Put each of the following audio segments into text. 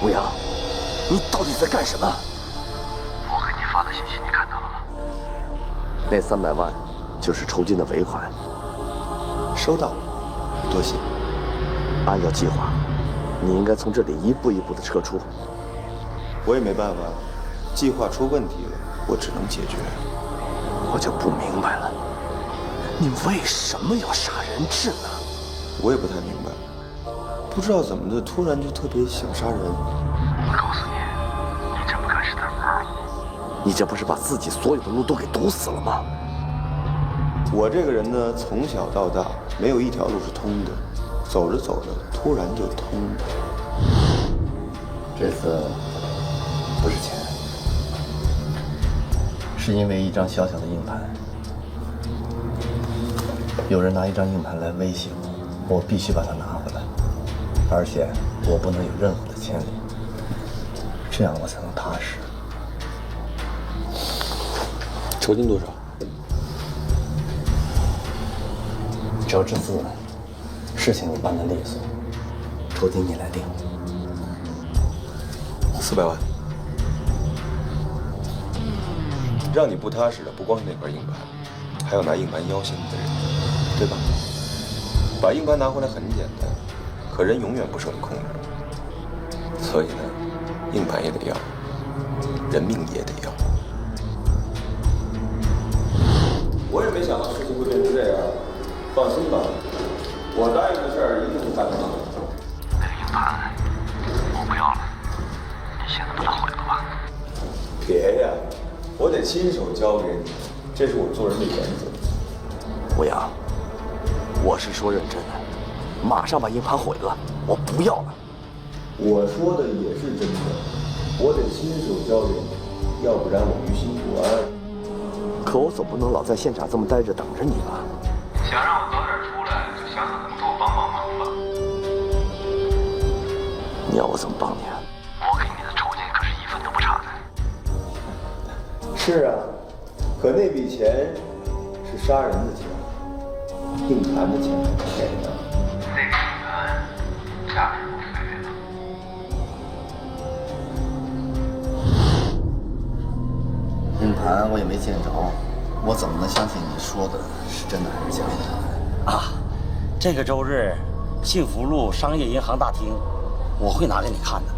吴阳，你到底在干什么？我给你发的信息你看到了吗？那300万就是酬金的尾款。收到，多谢。按照计划，你应该从这里一步一步的撤出。我也没办法，计划出问题了，我只能解决。我就不明白了，你为什么要杀人质呢？我也不太明白，不知道怎么的，突然就特别想杀人。我告诉你，你这么干是在玩我。你这不是把自己所有的路都给堵死了吗？我这个人呢，从小到大没有一条路是通的，走着走着突然就通了。这次不是钱，是因为一张小小的硬盘。有人拿一张硬盘来威胁我，我必须把它拿回来，而且我不能有任何的牵连，这样我才能踏实。酬金多少？只要这次事情你办得利索，酬金你来定。400万。让你不踏实的不光是那块硬盘，还有拿硬盘要挟你的人，对吧？把硬盘拿回来很简单，可人永远不受你控制。所以呢，硬盘也得要，人命也得要。我也没想到事情会变成这样。放心吧，我答应的事儿一定会办得到。那个硬盘我不要了，你现在把它毁了吧。别呀，我得亲手交给你，这是我做人的原则。吴阳，我是说认真的，马上把硬盘毁了，我不要了。我说的也是真的，我得亲手交给你，要不然我于心不安。可我总不能老在现场这么待着等着你吧？想让我早点出来，就想想怎么给我帮忙吧。你要我怎么帮你啊？我给你的酬金可是1分都不差的。是啊，可那笔钱是杀人的钱，硬盘的钱谁呢？那个硬盘价值不菲。硬盘我也没见着，我怎么能相信你说的是真的还是假的？啊，这个周日，幸福路商业银行大厅，我会拿给你看的。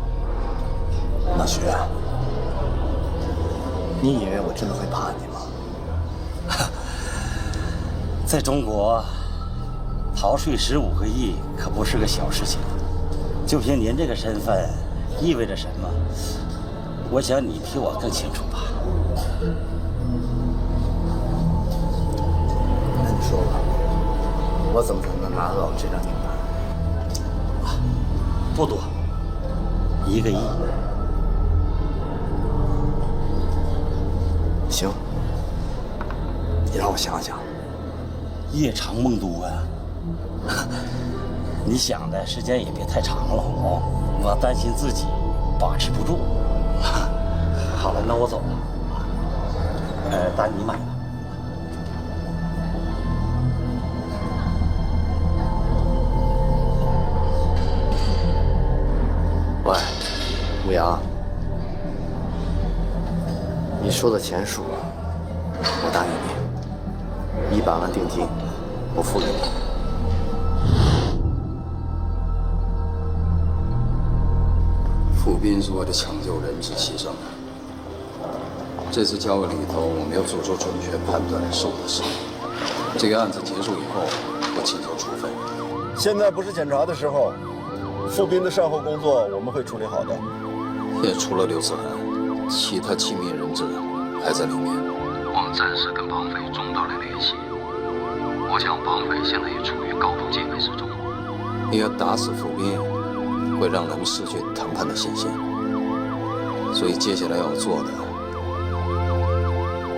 那徐，你以为我真的会怕你吗？在中国，逃税15个亿可不是个小事情。就凭您这个身份，意味着什么？我想你比我更清楚吧。那你说吧，我怎么才能拿到这张硬盘？不多，1个亿。行，你让我想想。夜长梦多啊！你想的时间也别太长了哦，我担心自己把持不住。好了，那我走了。单你买吧。喂，牧羊，你说的钱数，我答应你，100万定金，我付给你。傅斌是为了抢救人质牺牲的。这次交易里头，我没有做出准确判断，受了伤。这个案子结束以后，我请求处分。现在不是检查的时候，傅斌的善后工作我们会处理好的。也除了刘子涵，其他7名人质还在里面。我们暂时跟绑匪中断了联系，我想绑匪现在也处于高度戒备之中。你要打死傅斌，会让他们失去谈判的信心。所以接下来要做的，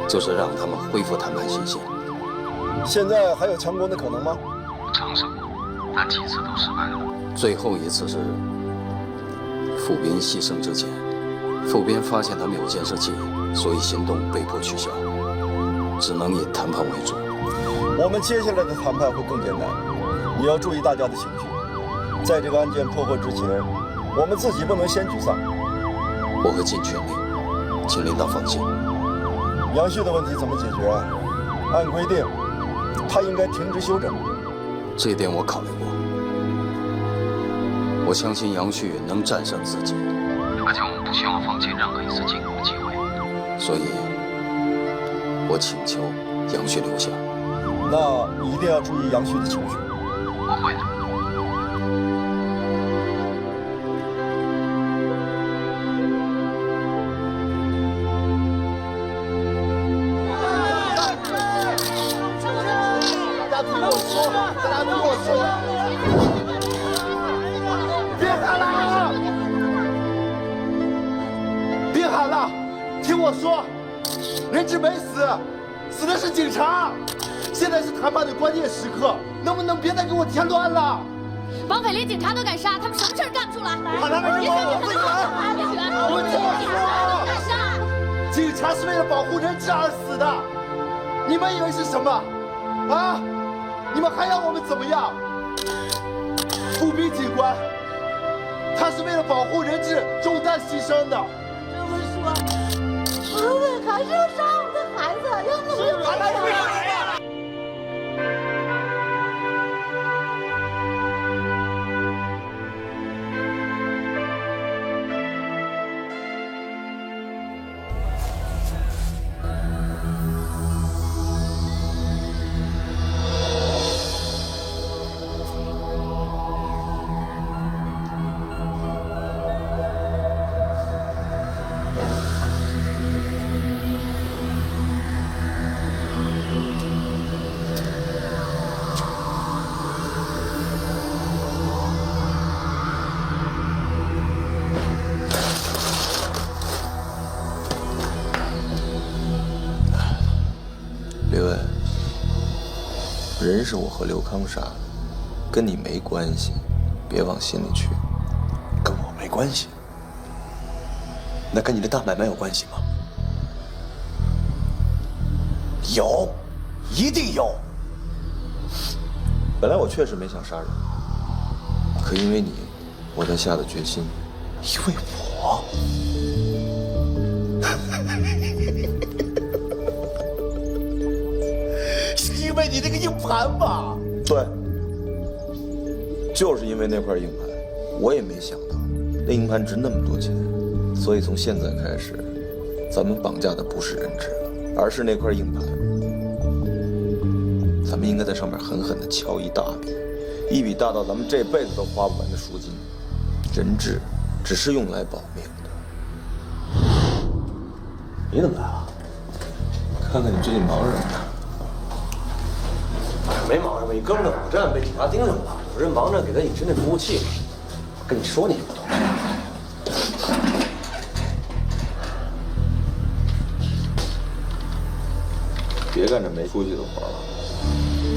就是让他们恢复谈判信心。现在还有强攻的可能吗？尝试过，但几次都失败了。最后一次是傅斌牺牲之前，傅斌发现他们有监视器，所以行动被迫取消，只能以谈判为主。我们接下来的谈判会更艰难，你要注意大家的情绪。在这个案件破获之前，我们自己不能先沮丧。我会尽全力，请领导放心。杨旭的问题怎么解决？按规定，他应该停职休整。这一点我考虑过，我相信杨旭能战胜自己，而且我们不希望放弃任何一次进攻的机会。所以，我请求杨旭留下。那你一定要注意杨旭的情绪。我会的。别喊了，听我说，人质没死，死的是警察。现在是谈判的关键时刻，能不能别再给我添乱了？绑匪连警察都敢杀，他们什么事儿干不出来？喊他们什么？我自己来。你们听我说，敢杀！警察是为了保护人质而死的，你们以为是什么？啊？你们还要我们怎么样？步兵警官，他是为了保护人质中弹牺牲的。这么说，绑匪还是要杀我们的孩子，要不我就把他们。刘伟，人是我和刘康杀的，跟你没关系，别往心里去。跟我没关系，那跟你的大买卖有关系吗？有，一定有。本来我确实没想杀人，可因为你，我才下的决心。因为我。是因为你那个硬盘吧？对，就是因为那块硬盘，我也没想到那硬盘值那么多钱，所以从现在开始，咱们绑架的不是人质了，而是那块硬盘。咱们应该在上面狠狠地敲一大笔，一笔大到咱们这辈子都花不完的赎金。人质只是用来保命的。你怎么来了？看看你最近忙什么呢？没忙什么，一哥们在火车站被警察盯上了，有人忙着给他引进那服务器。我跟你说你什么东西？别干这没出息的活了，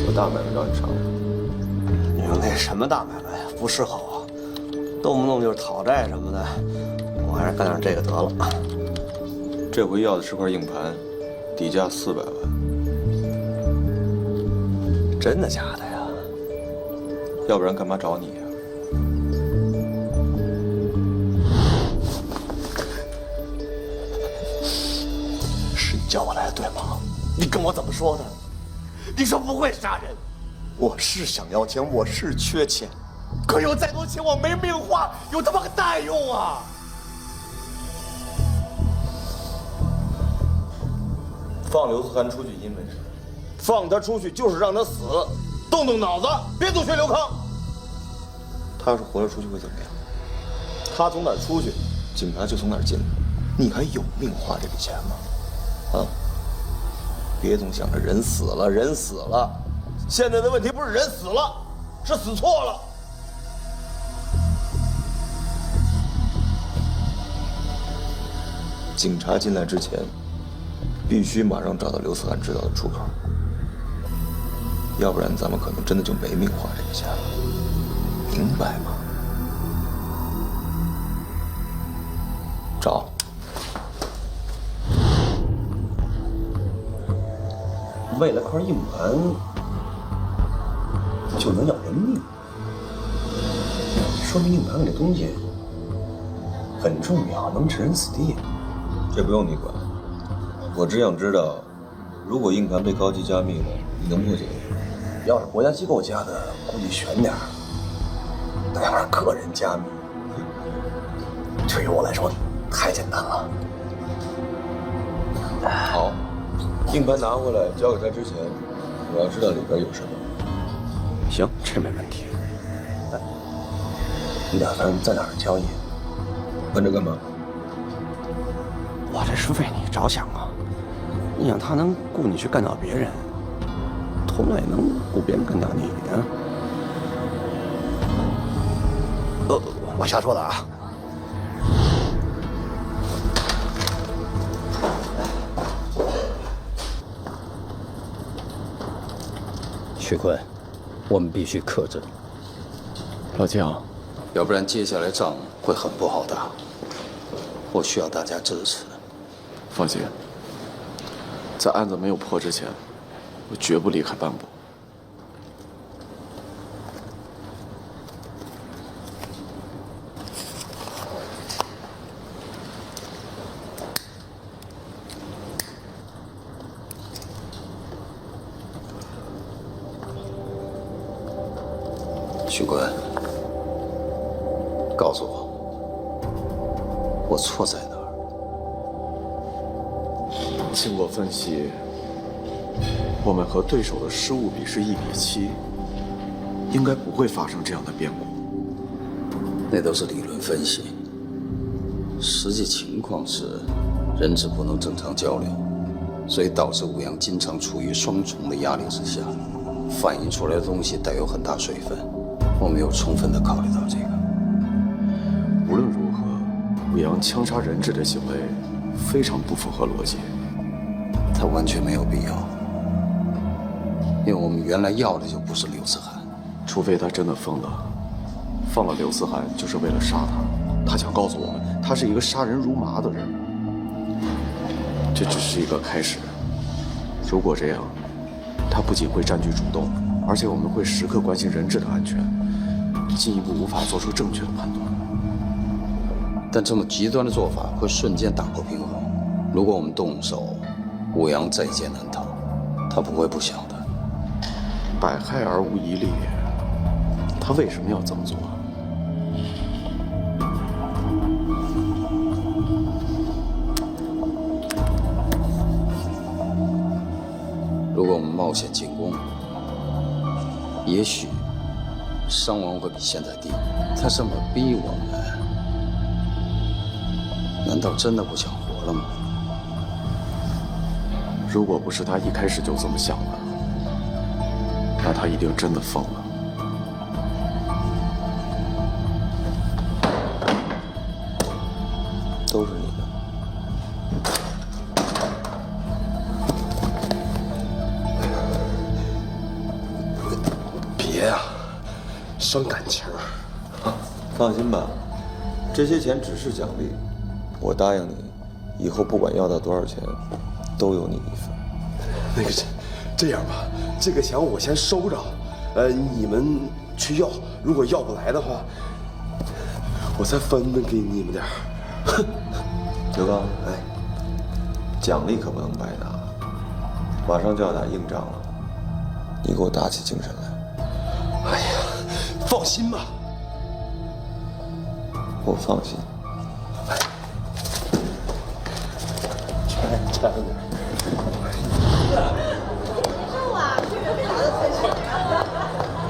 有大买卖让你上。你说那什么大买卖呀，不适合我，动不动就是讨债什么的，我还是干点这个得了。这回要的是块硬盘，底价400万。真的假的呀？要不然干嘛找你呀？是你叫我来的对吗？你跟我怎么说的？你说不会杀人。我是想要钱，我是缺钱，可有再多钱我没命花，有他妈个蛋用啊！放刘思涵出去，因为什么？放他出去就是让他死，动动脑子，别总学刘康。他要是活着出去会怎么样？他从哪儿出去，警察就从哪儿进来。你还有命花这笔钱吗？啊！别总想着人死了，人死了。现在的问题不是人死了，是死错了。警察进来之前，必须马上找到刘思涵知道的出口，要不然咱们可能真的就没命花这个钱了，明白吗？找。为了块硬盘就能要人命，说明硬盘里的东西很重要，能置人死地。这不用你管，我只想知道，如果硬盘被高级加密了，你能破解？要是国家机构加的，估计悬点儿。但要是个人加密，对于我来说太简单了。好，硬盘拿回来交给他之前，我要知道里边有什么。行，这没问题。你打算在哪儿交易？问这干嘛？我这是为你着想啊！你想他能雇你去干掉别人，同样也能雇别人干掉你啊！我瞎说的啊！徐坤，我们必须克制。老姜，要不然接下来仗会很不好打。我需要大家支持。放心，在案子没有破之前，我绝不离开半步。徐坤，告诉我，我错在哪儿？经过分析，我们和对手的失误比是1比7，应该不会发生这样的变故。那都是理论分析，实际情况是人质不能正常交流，所以导致武阳经常处于双重的压力之下，反映出来的东西带有很大水分。我没有充分的考虑到这个。无论如何，武阳枪杀人质的行为非常不符合逻辑。他完全没有必要，因为我们原来要的就不是刘思涵。除非他真的疯了，放了刘思涵就是为了杀他。他想告诉我们，他是一个杀人如麻的人。这只是一个开始。如果这样，他不仅会占据主动，而且我们会时刻关心人质的安全，进一步无法做出正确的判断。但这么极端的做法会瞬间打破平衡。如果我们动手，武阳在劫难逃，他不会不晓得。百害而无一利，他为什么要这么做？如果我们冒险进攻，也许伤亡会比现在低。他这么逼我们，难道真的不想活了吗？如果不是他一开始就这么想的，那他一定真的疯了。都是你的。别呀，伤感情啊！放心吧，这些钱只是奖励。我答应你，以后不管要到多少钱，都有你一份。那个这样吧，这个钱我先收着，你们去要，如果要不来的话，我再分给你们点儿。刘刚，哎，奖励可不能白拿，马上就要打硬仗了，你给我打起精神来。哎呀，放心吧，我放心。掺着。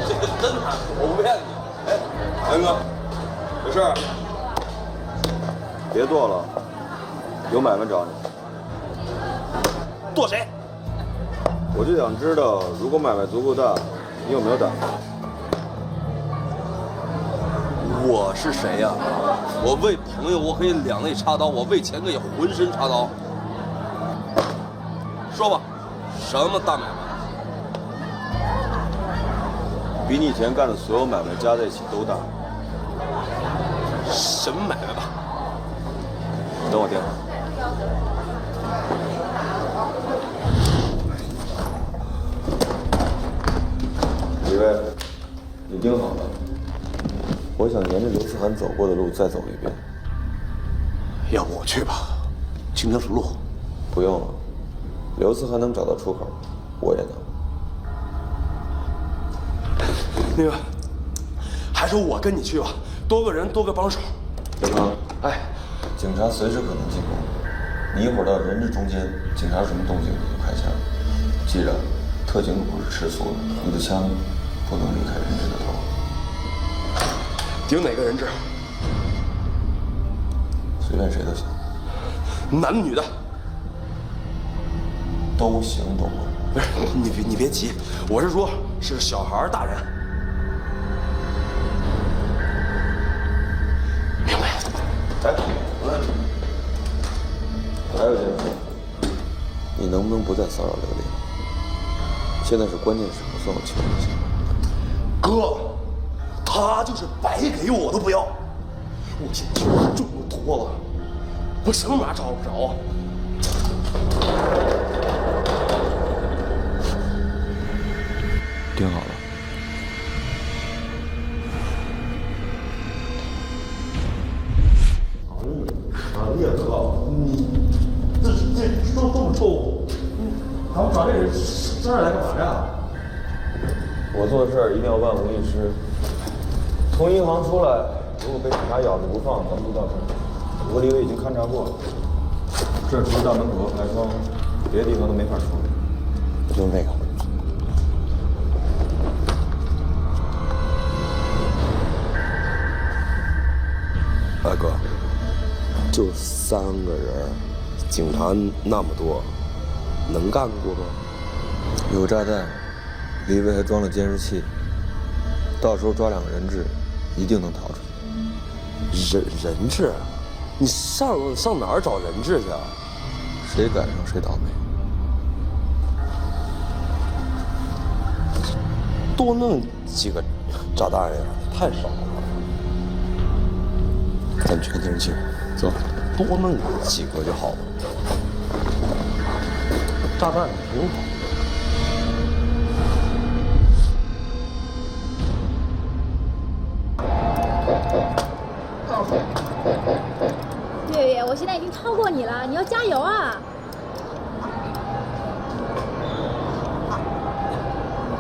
这个真的，我不骗你。哎，杨哥，有事儿？别剁了，有买卖找你。剁谁？我就想知道，如果买卖足够大，你有没有胆子？我是谁呀？我为朋友，我可以两肋插刀；我为钱可以浑身插刀。说吧，什么大买卖？比你以前干的所有买卖加在一起都大。什么买卖吧？等我电话。李卫，你盯好了，我想沿着刘思涵走过的路再走一遍。要不我去吧，轻车熟路。不用了，刘思涵能找到出口，我也能。那个，还是我跟你去吧，多个人多个帮手。刘康，哎，警察随时可能进攻，你一会儿到人质中间，警察有什么动静你就开枪。记着，特警组是吃素的，你的枪不能离开人质的头。顶哪个人质？随便谁都行，男的女的都行，懂吗？不是，你别急，我是说，是小孩大人。明白。哎，还有件事，你能不能不再骚扰刘玲？现在是关键时刻，算我求你一下。哥，他就是白给我都不要。我现在就是这么多了，我什么码找不着啊？盯好了。哎呀哥，你这都这么臭，咱们找这人这儿来干嘛呀？我做事一定要万无一失。从银行出来，如果被警察咬着不放，咱们就到这儿。我李伟已经勘察过了，这儿除了大门口和排窗，别的地方都没法出来。就那个。大哥，就3个人，警察那么多，能干得过吗？有炸弹，里边还装了监视器，到时候抓2个人质，一定能逃出去。人质？你上哪儿找人质去啊？谁赶上谁倒霉。多弄几个炸弹呀，太少了。咱去看电视剧，走，多弄几个就好了。炸弹挺好。月月，我现在已经超过你了，你要加油啊！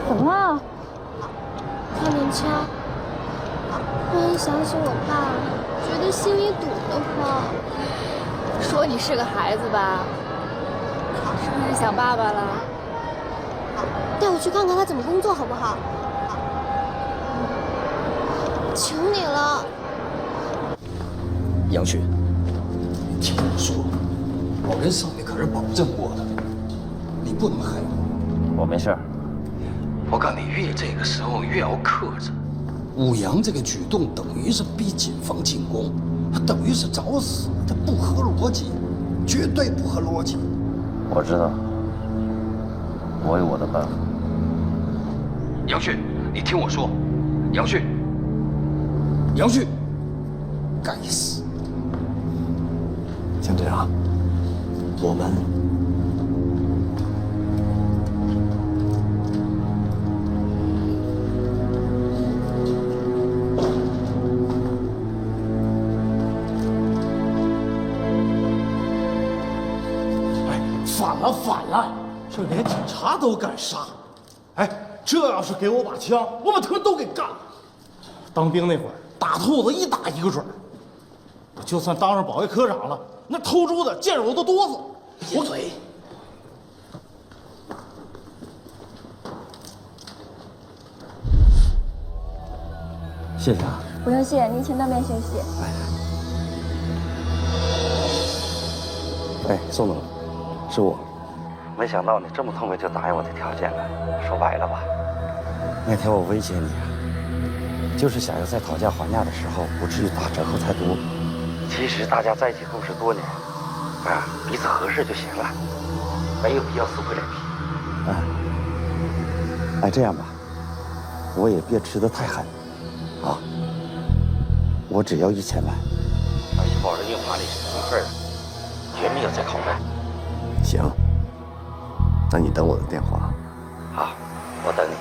怎么了？看连枪，忽然想起我爸，觉得心里堵得慌。说你是个孩子吧？是不是想爸爸了？带我去看看他怎么工作好不好？求你了。杨雪，你听我说，我跟上面可是保证过的，你不能害我。我没事儿。我看你越这个时候越要克制。武阳这个举动等于是逼警方进攻，他等于是找死，他不合逻辑，绝对不合逻辑。我知道，我有我的办法。杨旭，你听我说，杨旭，杨旭，该死！江队长，我们反了！这连警察都敢杀！哎，这要是给我把枪，我把他们都给干了。当兵那会儿，打兔子一打一个准儿。我就算当上保卫科长了，那偷猪的见着我都哆嗦。我嘴。谢谢啊。不用谢，您请当面休息。哎，宋总，是我。没想到你这么痛快就答应我的条件了。说白了吧，那天我威胁你啊，就是想要在讨价还价的时候不至于打折扣太多。其实大家在一起共事多年，啊，彼此合适就行了，没有必要撕破脸皮。哎，这样吧，我也别吃得太狠，啊，我只要1000万，而且保证硬盘里是1份，绝没有再考虑。行，那你等我的电话。好，我等你。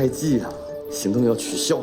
开机呀，行动要取消。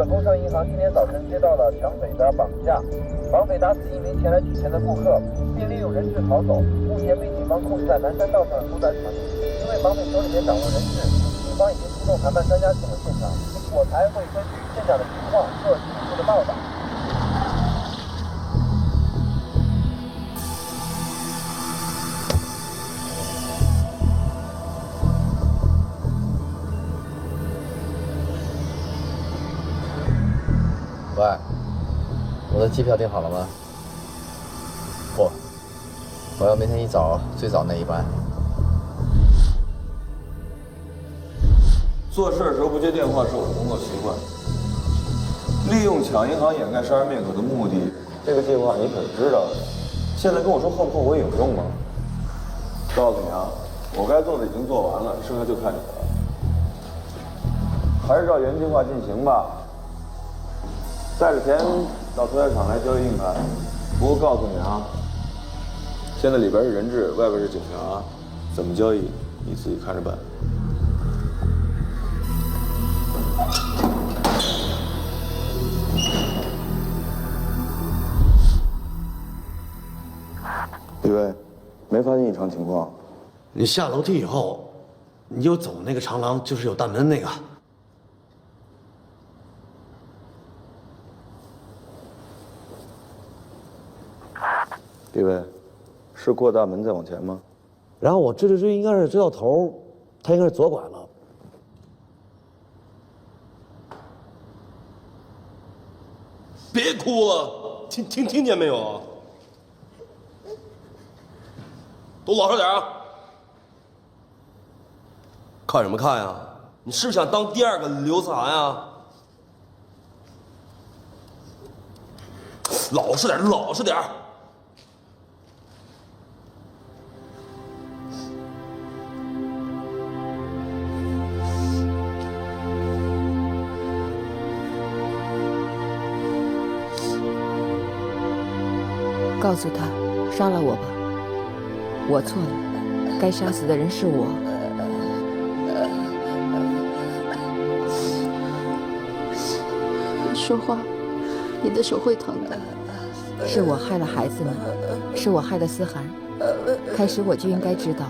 工商银行今天早晨接到了抢匪的绑架，绑匪打死一名前来取钱的顾客，并利用人质逃走。目前被警方控制在南山道上的住宅场地。因为绑匪手里面掌握人质，警方已经出动谈判专家进入现场，我才会根据现场的情况做进一步的报道。喂，我的机票订好了吗？不，我要明天一早最早那一班。做事的时候不接电话是我的工作习惯。利用抢银行掩盖杀人灭口的目的，这个计划你可是知道的。现在跟我说后不后悔有用吗？告诉你啊，我该做的已经做完了，剩下就看你的了。还是照原计划进行吧。带着钱到屠宰场来交易硬盘。不过告诉你啊，现在里边是人质，外边是警察，怎么交易你自己看着办。李卫，没发现异常情况。你下楼梯以后，你就走那个长廊，就是有大门那个。李卫，是过大门再往前吗？然后我追，应该是追到头，他应该是左拐了。别哭了，听见没有？都老实点啊！看什么看呀？你是不是想当第二个刘思涵啊？老实点，老实点！告诉他，杀了我吧，我错了，该杀死的人是我。说话，你的手会疼的。是我害了孩子们，是我害了思涵。开始我就应该知道，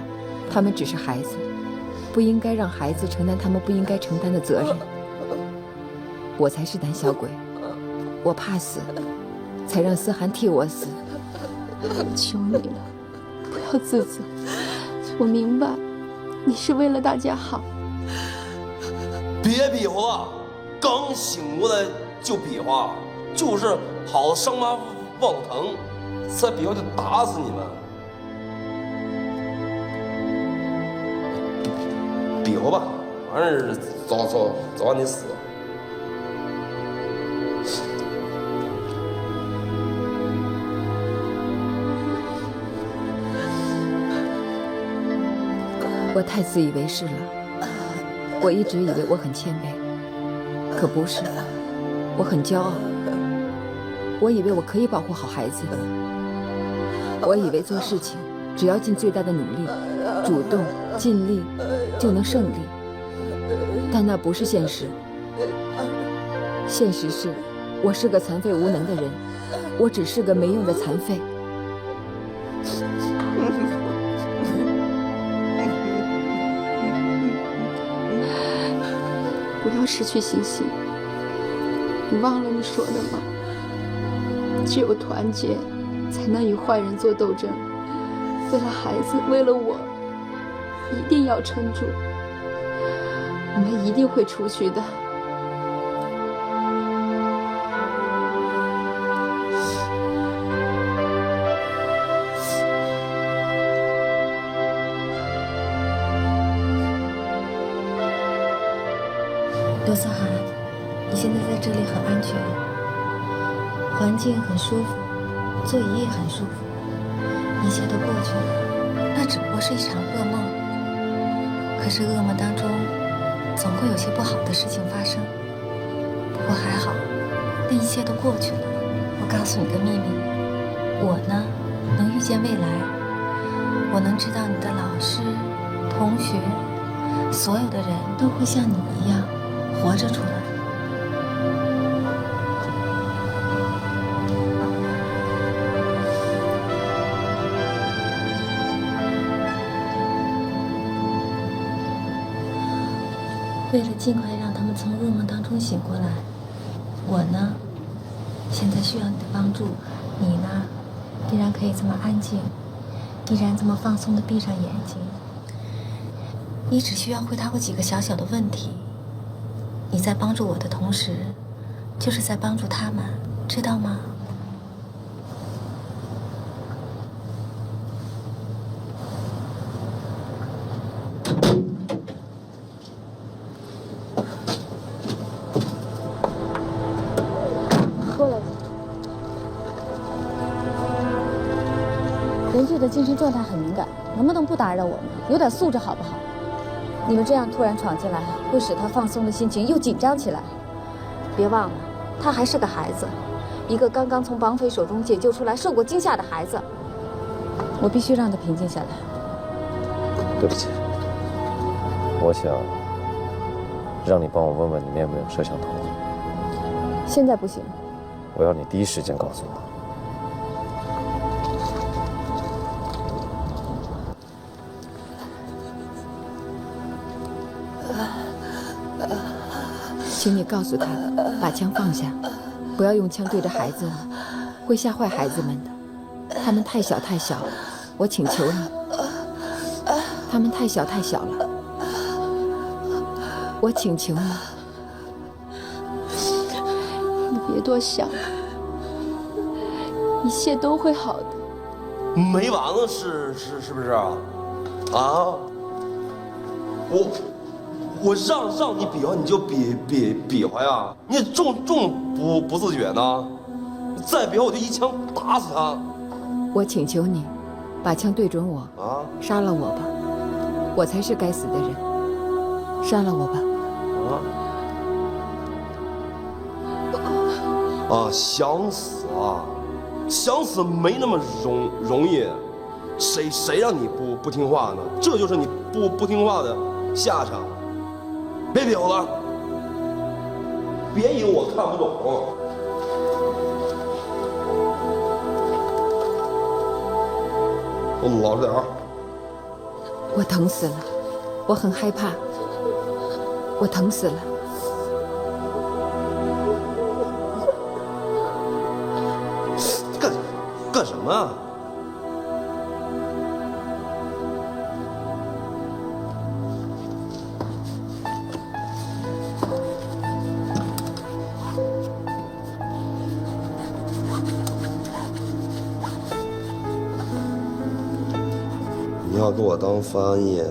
他们只是孩子，不应该让孩子承担他们不应该承担的责任。我才是胆小鬼，我怕死，才让思涵替我死。求你了，不要自责。我明白，你是为了大家好。别比划了，刚醒过来就比划，就是跑得伤疤忘疼，再比划就打死你们。比划吧，反正早晚得死。我太自以为是了，我一直以为我很谦卑，可不是，我很骄傲。我以为我可以保护好孩子，我以为做事情只要尽最大的努力，主动尽力就能胜利，但那不是现实。现实是，我是个残废无能的人，我只是个没用的残废。不要失去信心。你忘了你说的吗？只有团结，才能与坏人做斗争。为了孩子，为了我，一定要撑住。我们一定会出去的。刘思涵，你现在在这里很安全，环境很舒服，座椅也很舒服，一切都过去了。那只不过是一场噩梦，可是噩梦当中总会有些不好的事情发生。不过还好，那一切都过去了。我告诉你个秘密，我呢能预见未来，我能知道你的老师、同学，所有的人都会像你一样活着出来。为了尽快让他们从噩梦当中醒过来，我呢，现在需要你的帮助。你呢，依然可以这么安静，依然这么放松地闭上眼睛。你只需要回答我几个小小的问题。你在帮助我的同时，就是在帮助他们，知道吗？过来。人质的精神状态很敏感，能不能不打扰我们？有点素质好不好？你们这样突然闯进来，会使他放松的心情又紧张起来。别忘了，他还是个孩子，一个刚刚从绑匪手中解救出来、受过惊吓的孩子。我必须让他平静下来。对不起，我想让你帮我问问里面有没有摄像头。现在不行。我要你第一时间告诉我。请你告诉他，把枪放下，不要用枪对着孩子了，会吓坏孩子们的。他们太小太小了，我请求你，他们太小太小了，我请求你。你别多想，一切都会好的。没完了是不是啊？啊！我让你比划你就比划呀！你重不自觉呢？再比划我就一枪打死他！我请求你，把枪对准我啊！杀了我吧，我才是该死的人！杀了我吧！啊！想死啊！想死没那么容易，谁让你不听话呢？这就是你不听话的下场。别比划了，别以为我看不懂。我老实点儿。我疼死了，我很害怕，我疼死了。干什么啊？你要给我当翻译？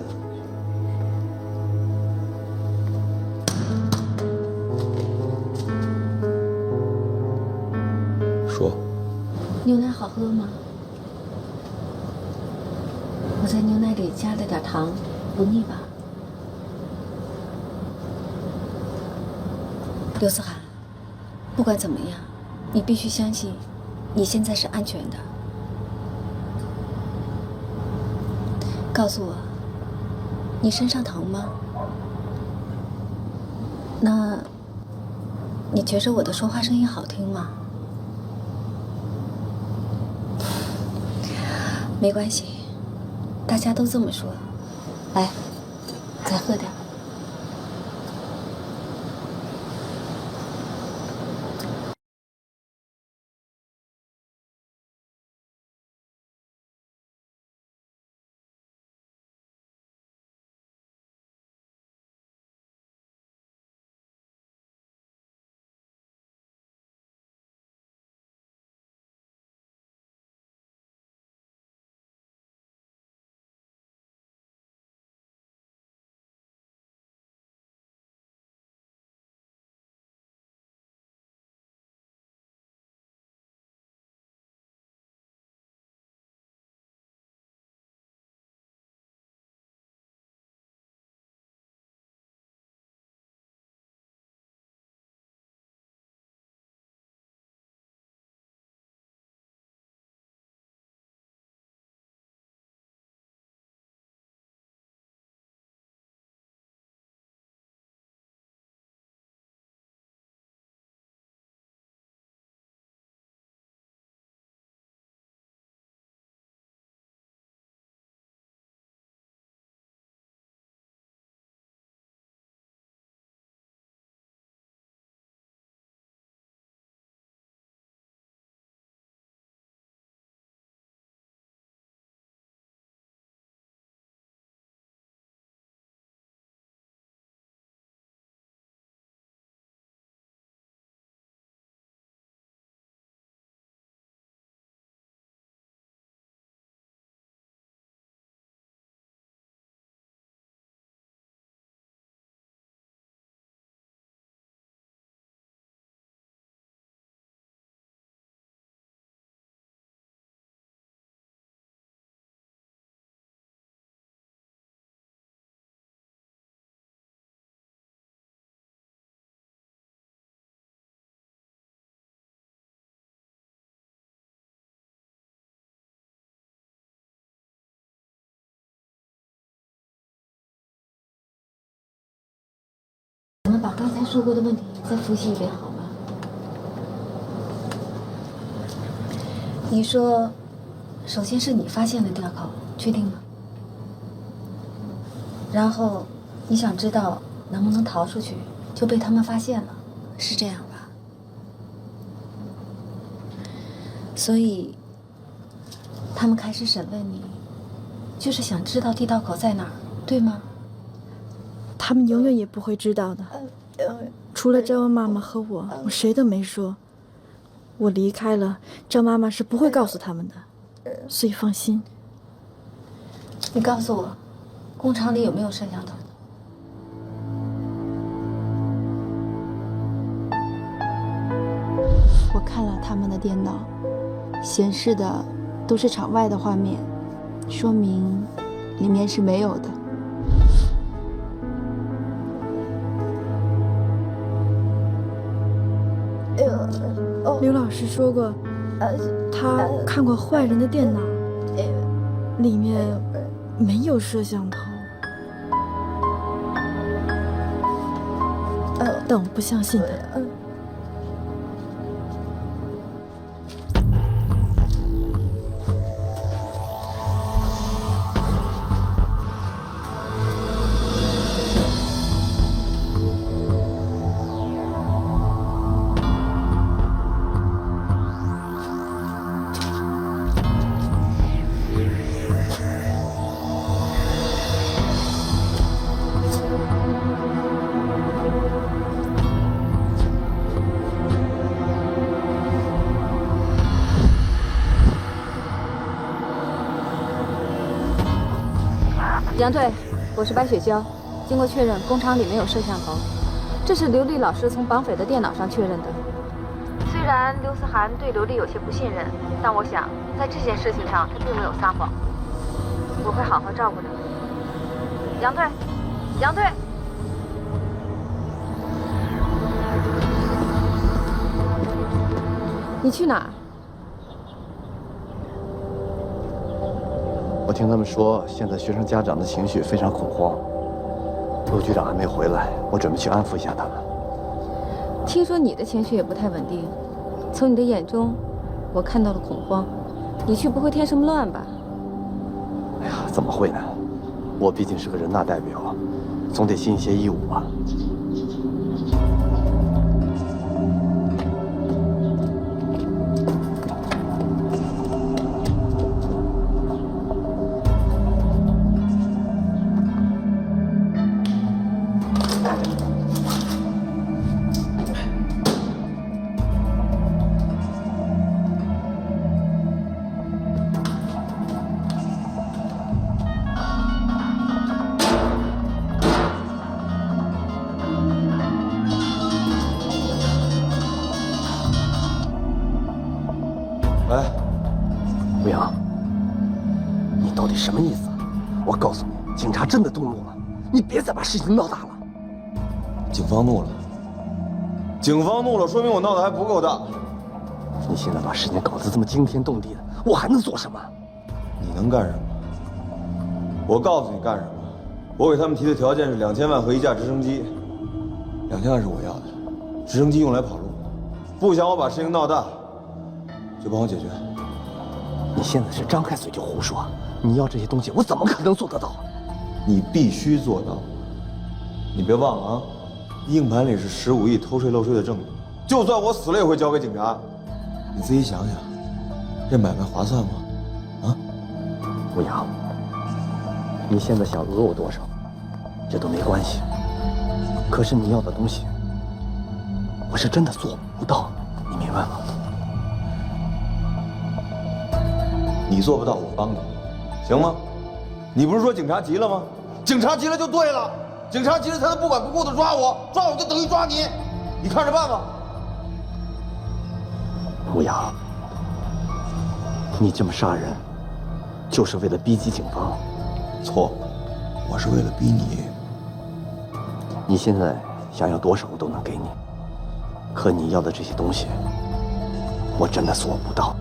说。牛奶好喝吗？我在牛奶里加了点糖，不腻吧？刘思涵，不管怎么样，你必须相信，你现在是安全的。告诉我，你身上疼吗？那，你觉着我的说话声音好听吗？没关系，大家都这么说。来，再喝点。把刚才说过的问题再复习一遍好吗？你说，首先是你发现了吊口，确定吗？然后你想知道能不能逃出去，就被他们发现了，是这样吧？所以他们开始审问你，就是想知道地道口在哪儿，对吗？他们永远也不会知道的。除了赵妈妈和我谁都没说。我离开了，赵妈妈是不会告诉他们的，所以放心。你告诉我，工厂里有没有摄像头？我看了他们的电脑，显示的都是场外的画面，说明里面是没有的。刘老师说过，他看过坏人的电脑，里面没有摄像头。但我不相信他。杨队，我是白雪娇。经过确认，工厂里没有摄像头，这是刘丽老师从绑匪的电脑上确认的。虽然刘思涵对刘丽有些不信任，但我想在这件事情上他并没有撒谎。我会好好照顾他。杨队，杨队。你去哪儿？我听他们说，现在学生家长的情绪非常恐慌。陆局长还没回来，我准备去安抚一下他们。听说你的情绪也不太稳定，从你的眼中，我看到了恐慌。你去不会添什么乱吧？哎呀，怎么会呢？我毕竟是个人大代表，总得尽一些义务吧。喂，吴阳，你到底什么意思？我告诉你，警察真的动怒了，你别再把事情闹大了。警方怒了，警方怒了，说明我闹得还不够大。你现在把事情搞得这么惊天动地的，我还能做什么？你能干什么？我告诉你干什么。我给他们提的条件是2000万和1架直升机。2000万是我要的，直升机用来跑路。不想我把事情闹大，就帮我解决。你现在是张开嘴就胡说，你要这些东西，我怎么可能做得到？你必须做到。你别忘了啊，硬盘里是15亿偷税漏税的证据，就算我死了也会交给警察。你自己想想，这买卖划算吗？啊？吴阳，你现在想讹我多少，这都没关系。可是你要的东西，我是真的做不到，你明白吗？你做不到，我帮你，行吗？你不是说警察急了吗？警察急了就对了，警察急了才能不管不顾的抓我，抓我就等于抓你，你看着办吧。吴阳，你这么杀人，就是为了逼急警方。错，我是为了逼你。你现在想要多少我都能给你，可你要的这些东西，我真的做不到。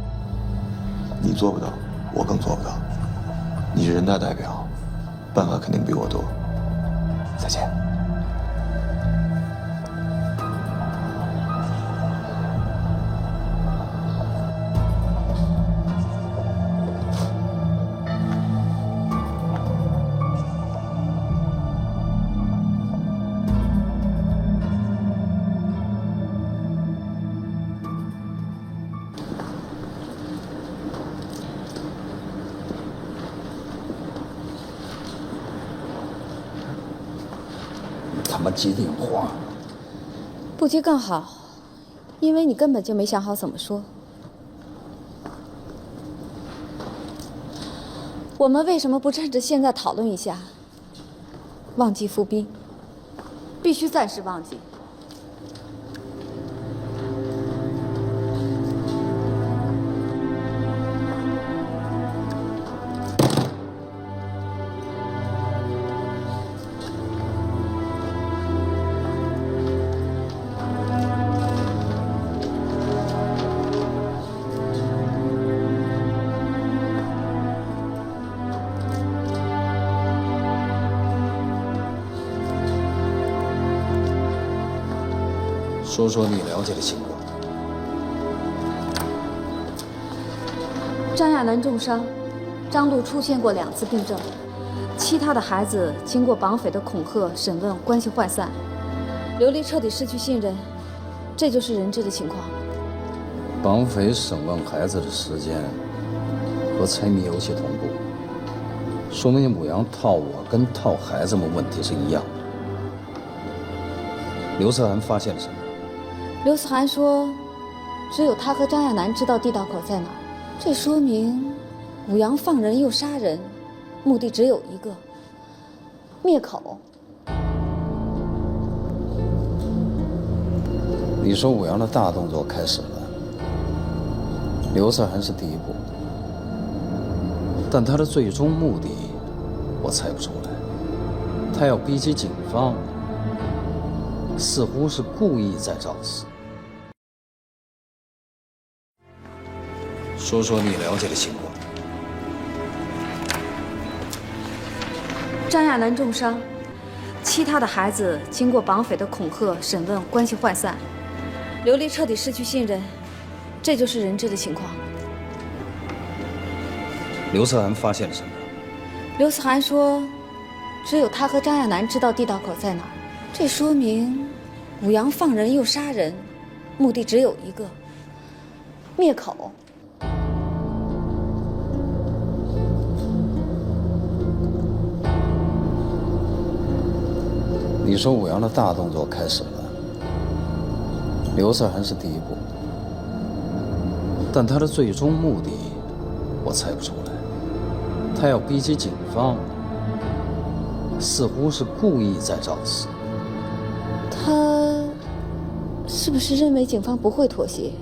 你做不到，我更做不到。你是人大代表，办法肯定比我多。再见。么接电话？不接更好，因为你根本就没想好怎么说。我们为什么不趁着现在讨论一下？忘记服兵，必须暂时忘记。说说你了解的情况。张亚楠重伤，张璐出现过2次病症，其他的孩子经过绑匪的恐吓、审问，关系涣散，刘丽彻底失去信任，这就是人质的情况。绑匪审问孩子的时间和猜谜游戏同步，说明母羊套我跟套孩子们问题是一样的。刘思涵发现了什么？刘思涵说，只有他和张亚楠知道地道口在哪儿，这说明武阳放人又杀人，目的只有一个：灭口。你说武阳的大动作开始了，刘思涵是第一步，但他的最终目的我猜不出来。他要逼急警方，似乎是故意在找事。说说你了解的情况。张亚楠重伤，其他的孩子经过绑匪的恐吓、审问，关系涣散，刘丽彻底失去信任，这就是人质的情况。刘思涵发现了什么？刘思涵说，只有他和张亚楠知道地道口在哪儿，这说明武阳放人又杀人，目的只有一个：灭口。你说武阳的大动作开始了，刘思涵是第一步，但他的最终目的我猜不出来。他要逼急警方，似乎是故意在找事。他是不是认为警方不会妥协？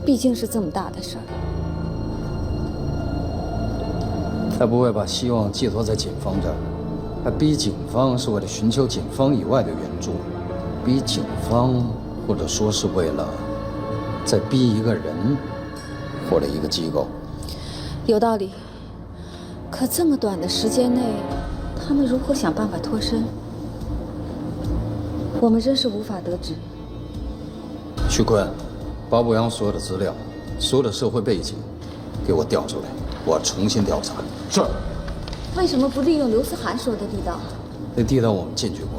毕竟是这么大的事儿。他不会把希望寄托在警方这儿。他逼警方是为了寻求警方以外的援助，逼警方或者说是为了再逼一个人或者一个机构。有道理。可这么短的时间内，他们如何想办法脱身？我们真是无法得知。徐坤，把武阳所有的资料、所有的社会背景给我调出来，我要重新调查。是。为什么不利用刘思涵说的地道？那地道我们进去过，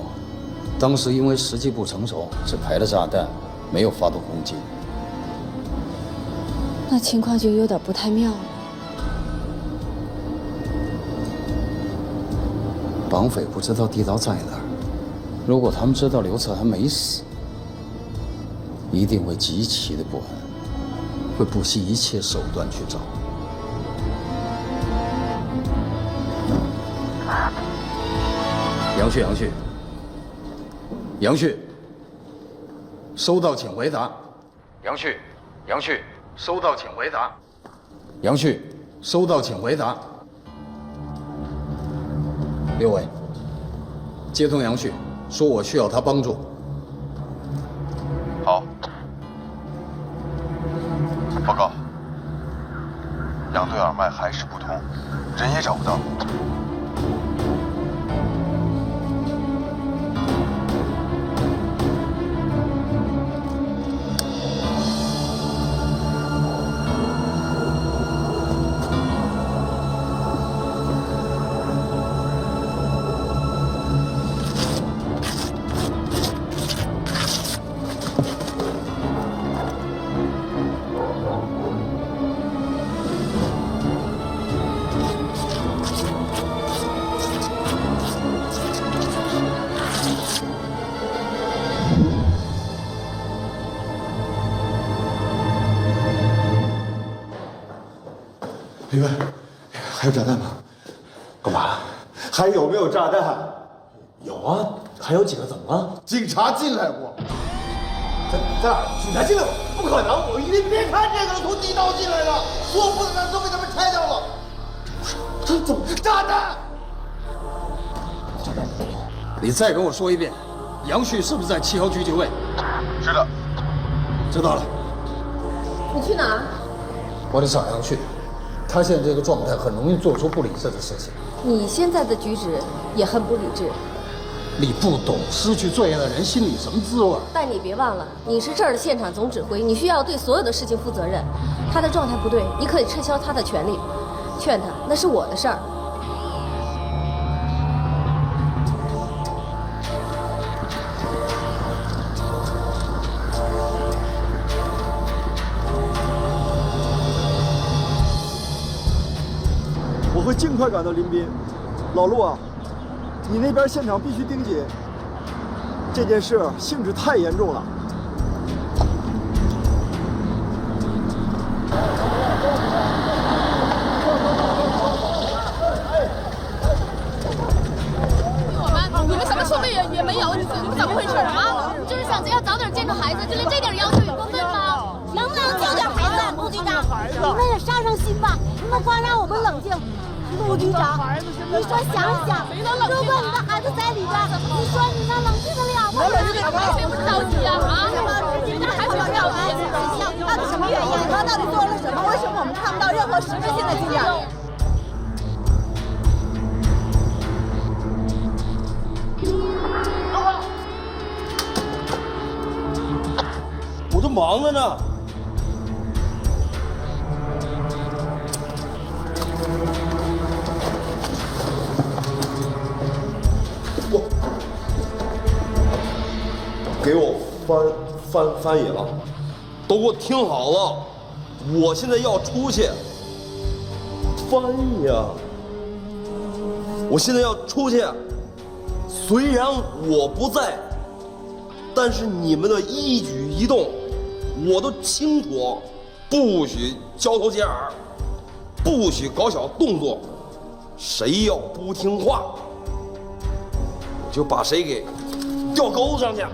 当时因为时机不成熟，只排了炸弹，没有发动攻击。那情况就有点不太妙了。绑匪不知道地道在哪儿，如果他们知道刘思涵没死，一定会极其的不安，会不惜一切手段去找。杨旭，收到，请回答。杨旭，收到，请回答。杨旭，收到，请回答。刘伟，接通杨旭，说我需要他帮助。好。报告，杨队耳脉还是不通，人也找不到。李文，还有炸弹吗？干嘛？还有没有炸弹？有啊，还有几个，怎么了？警察进来过。在哪儿？警察进来过？不可能！你别看这个，从地道进来的，所有破烂都被他们拆掉了。这怎么炸弹？你再跟我说一遍，杨旭是不是在7号居酒委？是的。知道了。你去哪儿？我得找杨旭，他现在这个状态很容易做出不理智的事情。你现在的举止也很不理智。你不懂失去作业的人心里什么滋味。但你别忘了，你是这儿的现场总指挥，你需要对所有的事情负责任。他的状态不对，你可以撤销他的权利，劝他那是我的事儿。我会尽快赶到临滨。老陆啊，你那边现场必须盯紧，这件事性质太严重了。你们什么说的也没有，你们怎么回事啊？就是想着要早点见着孩子，就连这点要求也过分吗？能不能教教孩子，陆局长？你们也上上心吧，你们光让我们冷静。陆局长，你说想想，如果你的孩子在里边，你说你能冷静得了吗？为什么着急啊？那还不要着急？到底什么原因？他到底做了什么？为什么我们看不到任何实质性的进展？我这忙着呢。给我翻译了，都给我听好了，我现在要出去。翻译啊！我现在要出去，虽然我不在，但是你们的一举一动，我都清楚，不许交头接耳，不许搞小动作，谁要不听话，我就把谁给吊钩上去。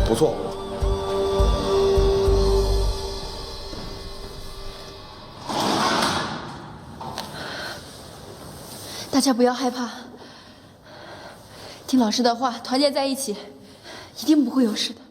不错。大家不要害怕，听老师的话，团结在一起，一定不会有事的。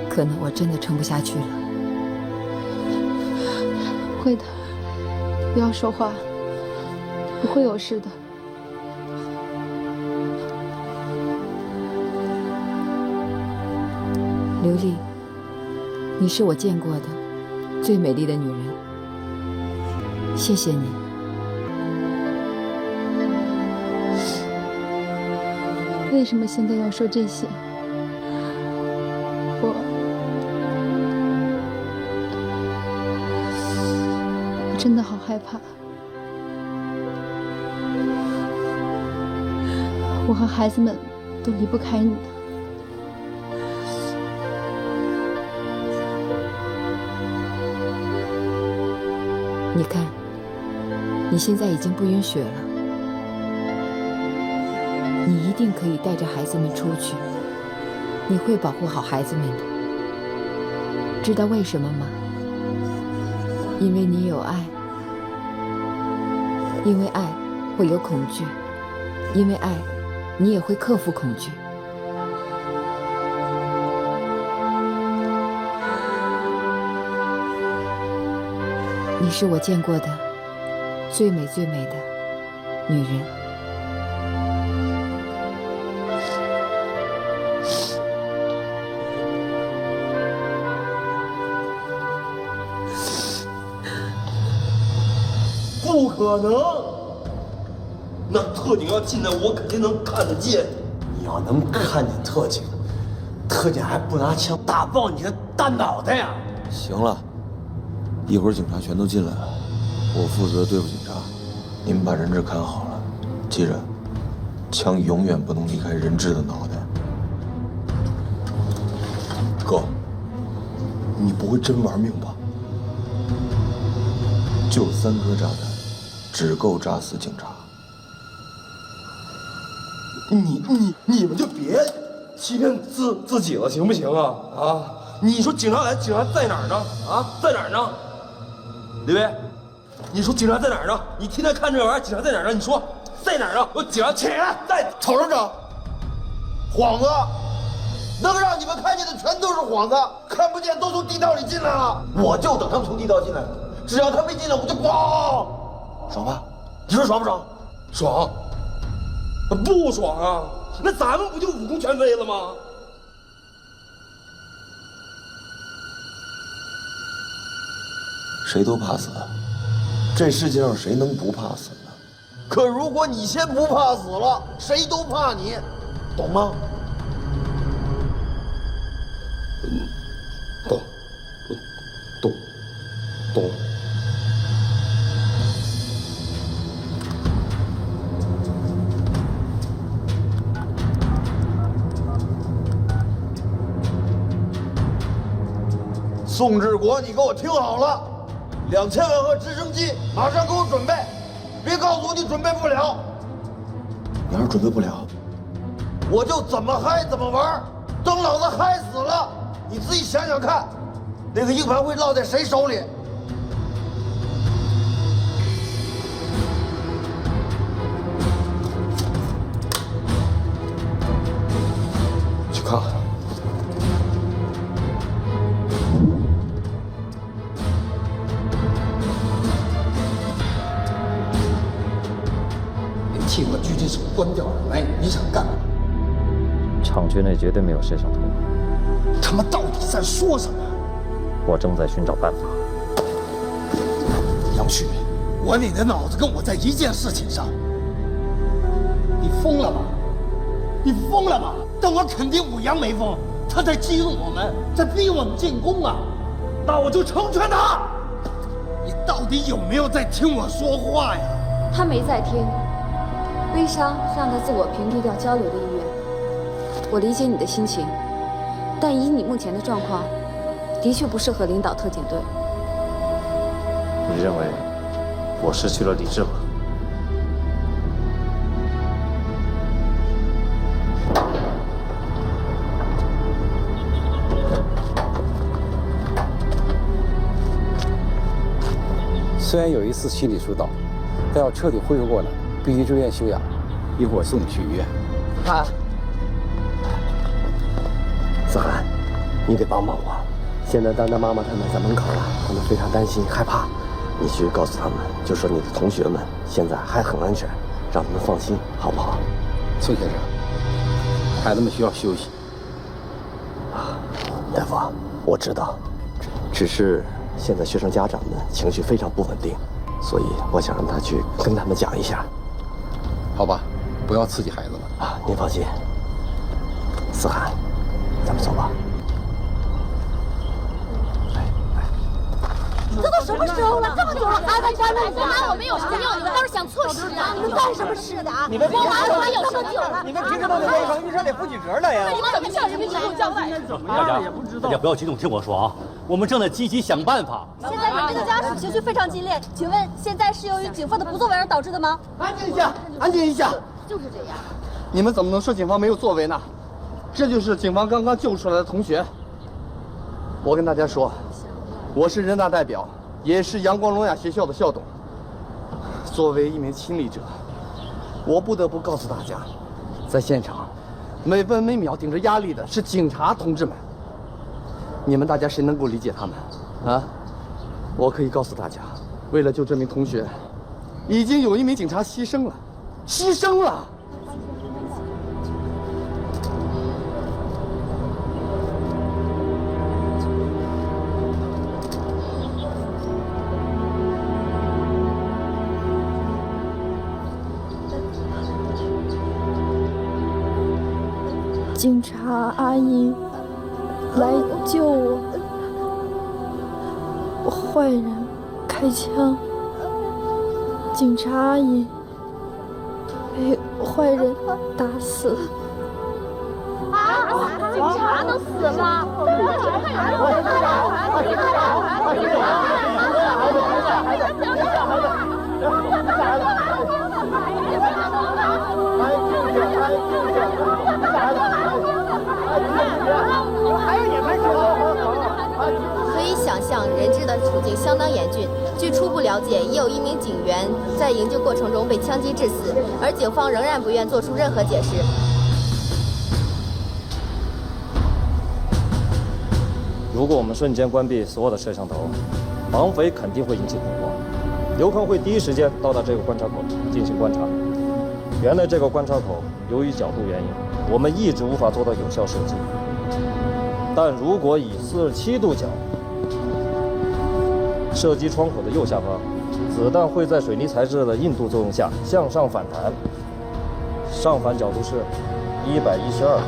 可能我真的撑不下去了。会的，不要说话，不会有事的。刘丽，你是我见过的最美丽的女人，谢谢你。为什么现在要说这些？我真的好害怕。我和孩子们都离不开你的。你看，你现在已经不晕血了，你一定可以带着孩子们出去，你会保护好孩子们的。知道为什么吗？因为你有爱，因为爱会有恐惧，因为爱，你也会克服恐惧。你是我见过的最美最美的女人。不可能！那特警要进来，我肯定能看得见。你要能看见特警，特警还不拿枪打爆你的大脑袋呀！行了，一会儿警察全都进来了，我负责对付警察，你们把人质看好了，记着，枪永远不能离开人质的脑袋。哥，你不会真玩命吧？就3颗炸弹，只够炸死警察。你们就别欺骗自己了，行不行啊？啊！你说警察来，警察在哪儿呢？啊，在哪儿呢？李威，你说警察在哪儿呢？你天天看这玩意儿，警察在哪儿呢？你说在哪儿呢？我警察起来，在瞅瞅瞅，幌子，能让你们看见的全都是幌子，看不见都从地道里进来了。我就等他们从地道进来，只要他没进来，我就咣，爽吧？你说爽不爽？爽。不爽啊！那咱们不就武功全飞了吗？谁都怕死，这世界上谁能不怕死呢？可如果你先不怕死了，谁都怕你，懂吗？懂。宋志国，你给我听好了，2000万和直升机马上给我准备，别告诉我你准备不了。你要是准备不了，我就怎么嗨怎么玩，等老子嗨死了，你自己想想看，那个硬盘会落在谁手里？去看看。替我狙击手关掉了，哎，你想干嘛？厂区内绝对没有摄像头。他们到底在说什么？我正在寻找办法。杨旭，我你的脑子跟我在一件事情上。你疯了吗？你疯了吗？但我肯定武阳没疯，他在激怒我们，在逼我们进攻啊！那我就成全他。你到底有没有在听我说话呀？他没在听。悲伤让他自我屏蔽掉交流的意愿。我理解你的心情，但以你目前的状况，的确不适合领导特警队。你认为我失去了理智吗？虽然有一次心理疏导，但要彻底恢复过来，必须住院休养。一会儿送你去医院。啊，思涵，你得帮帮我。现在丹丹妈妈他们在门口了，他们非常担心害怕。你去告诉他们，就说你的同学们现在还很安全，让他们放心，好不好？宋先生，孩子们需要休息。啊，大夫，我知道，只是现在学生家长们情绪非常不稳定，所以我想让他去跟他们讲一下。好吧，不要刺激孩子了。啊，您放心。思涵，咱们走吧。这都什么时候了？这么久了还在这儿？我妈我们有什么用？你们倒是想错使啊！你们干什么使的啊？我妈我们有什么用？你们平时都得为防御车得负几折了呀？你们怎么向人民群众交代？大家不要激动，听我说啊，我们正在积极想办法。现在人民的家属情绪非常激烈，请问现在是由于警方的不作为而导致的吗？安静一下，安静一下。就是这样。你们怎么能说警方没有作为呢？这就是警方刚刚救出来的同学。我跟大家说，我是人大代表，也是阳光聋哑学校的校董。作为一名亲历者，我不得不告诉大家，在现场，每分每秒顶着压力的是警察同志们。你们大家谁能够理解他们？啊？我可以告诉大家，为了救这名同学，已经有一名警察牺牲了，牺牲了。警察阿姨来救我，坏人开枪，警察阿姨被坏人打死。警察都死了！可以想象，人质的处境相当严峻。据初步了解，已有一名警员在营救过程中被枪击致死，而警方仍然不愿做出任何解释。如果我们瞬间关闭所有的摄像头，绑匪肯定会引起恐慌。刘康会第一时间到达这个观察口进行观察。原来这个观察口由于角度原因，我们一直无法做到有效射击。但如果以47度角射击窗口的右下方，子弹会在水泥材质的硬度作用下向上反弹，上反角度是112度。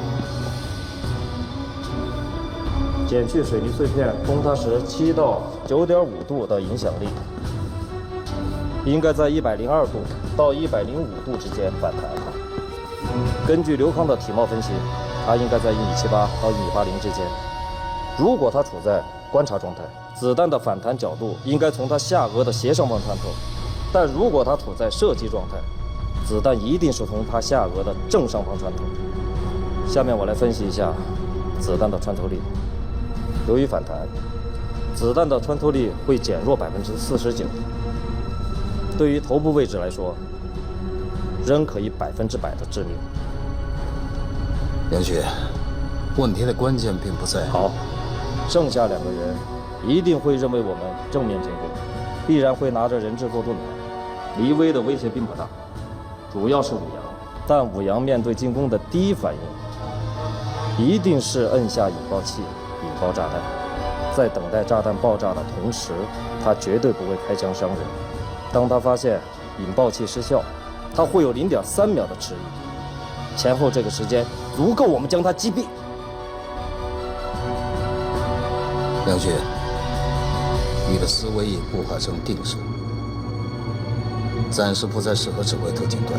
减去水泥碎片崩塌时7到9.5度的影响力，应该在102度到105度之间反弹。根据刘康的体貌分析，他应该在1.78米到1.80米之间。如果他处在观察状态，子弹的反弹角度应该从他下颚的斜上方穿透；但如果他处在射击状态，子弹一定是从他下颚的正上方穿透。下面我来分析一下子弹的穿透力。由于反弹，子弹的穿透力会减弱49%。对于头部位置来说，仍可以100%的致命。梁旭，问题的关键并不在。好，剩下2个人一定会认为我们正面进攻，必然会拿着人质做盾牌。黎威的威胁并不大，主要是武阳。但武阳面对进攻的第一反应，一定是摁下引爆器。引爆炸弹，在等待炸弹爆炸的同时，他绝对不会开枪伤人。当他发现引爆器失效，他会有0.3秒的迟疑，前后这个时间足够我们将他击毙。梁旭，你的思维已固化成定式，暂时不再适合指挥特警队。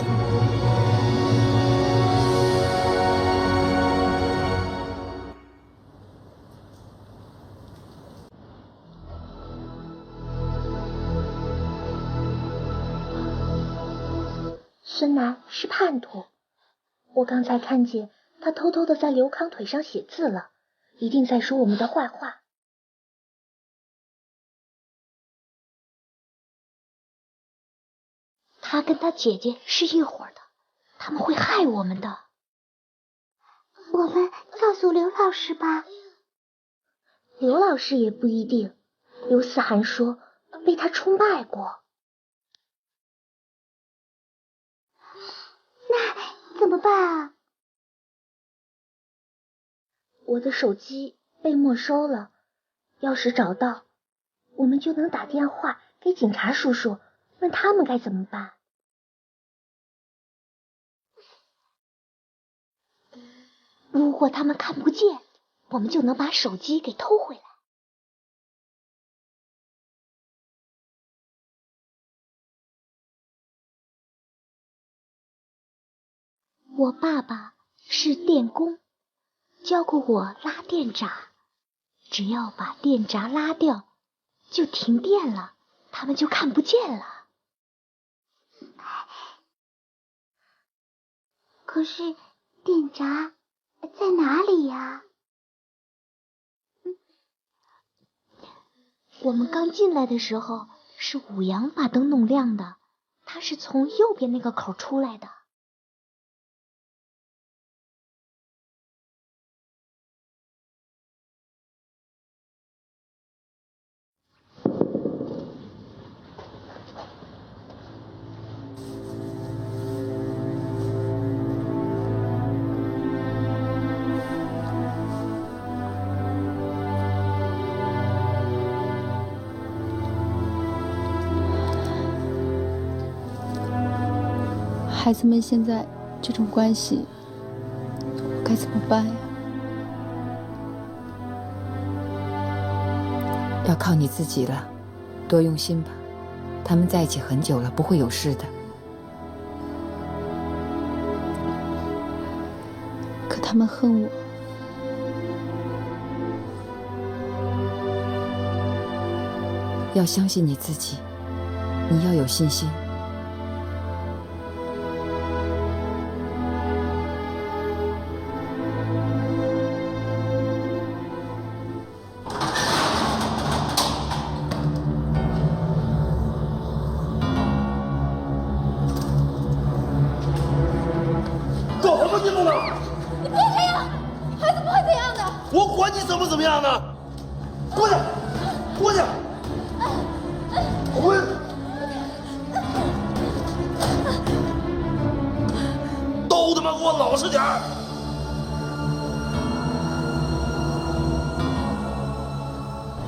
孙楠是叛徒，我刚才看见他偷偷的在刘康腿上写字了，一定在说我们的坏话。他跟他姐姐是一伙的，他们会害我们的。我们告诉刘老师吧。刘老师也不一定，刘思涵说被他出卖过。那怎么办啊？我的手机被没收了，要是找到，我们就能打电话给警察叔叔，问他们该怎么办。如果他们看不见，我们就能把手机给偷回来。我爸爸是电工，教过我拉电闸，只要把电闸拉掉，就停电了，他们就看不见了。可是电闸在哪里呀？我们刚进来的时候是武阳把灯弄亮的，他是从右边那个口出来的。孩子们现在这种关系，我该怎么办呀？要靠你自己了，多用心吧。他们在一起很久了，不会有事的。可他们恨我。要相信你自己，你要有信心。搞什么劲呢？你别这样，孩子不会这样的。我管你怎么样呢？过去，过去！滚！都他妈给我老实点儿！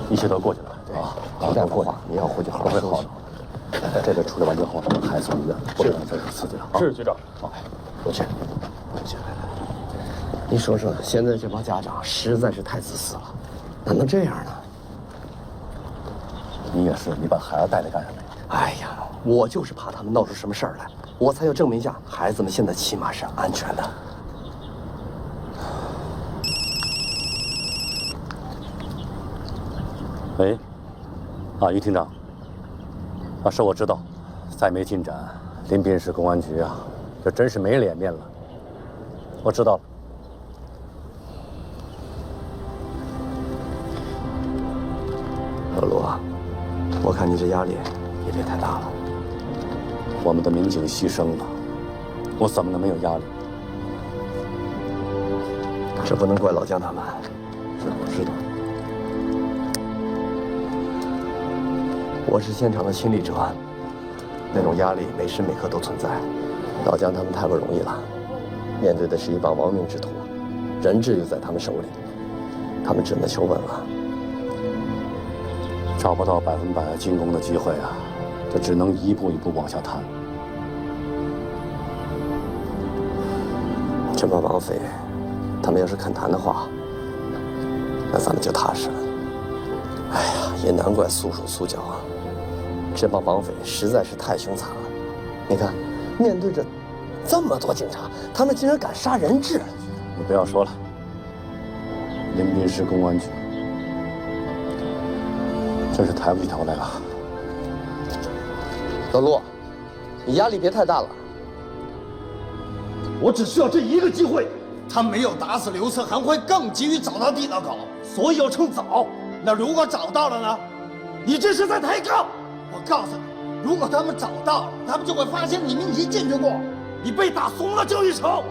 一切都过去了啊！这样的话，你要回去好好休息。这个处理完之后，孩子送医院，不能再受刺激了啊！是局长。好，回去，回去。你说说，现在这帮家长实在是太自私了，哪能这样呢？你也是，你把孩子带来干什么呀？哎呀，我就是怕他们闹出什么事儿来，我才要证明一下孩子们现在起码是安全的。喂，于厅长，是我知道，再没进展，临滨市公安局啊，这真是没脸面了。我知道了。老罗，我看你这压力也别太大了。我们的民警牺牲了，我怎么能没有压力？这不能怪老姜他们，这我知道。我是现场的亲历者，那种压力每时每刻都存在。老姜他们太不容易了，面对的是一帮亡命之徒，人质又在他们手里，他们只能求稳了。找不到100%进攻的机会啊，就只能一步一步往下探。这帮绑匪，他们要是肯谈的话，那咱们就踏实了。哎呀，也难怪苏手苏脚啊，这帮绑匪实在是太凶残了。你看，面对着这么多警察，他们竟然敢杀人质。你不要说了，临滨市公安局真是抬不起头来了。老陆，你压力别太大了。我只需要这一个机会。他没有打死刘思涵，会更急于找到地道口，所以要趁早。那如果找到了呢？你这是在抬杠！我告诉你，如果他们找到了，他们就会发现你们已经进去过，你被打松了就一手。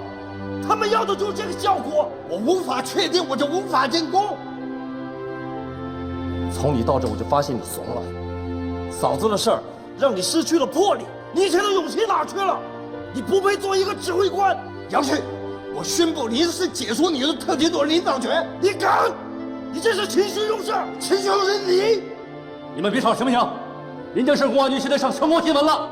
他们要的就是这个效果。我无法确定，我就无法进攻。从你到这，我就发现你怂了。嫂子的事儿让你失去了魄力，你以前的勇气哪去了？你不配做一个指挥官。杨旭，我宣布临时解除你的特勤组领导权。你敢？你这是情绪用事，情绪用事你们别吵行不行？临江市公安局现在上全国新闻了。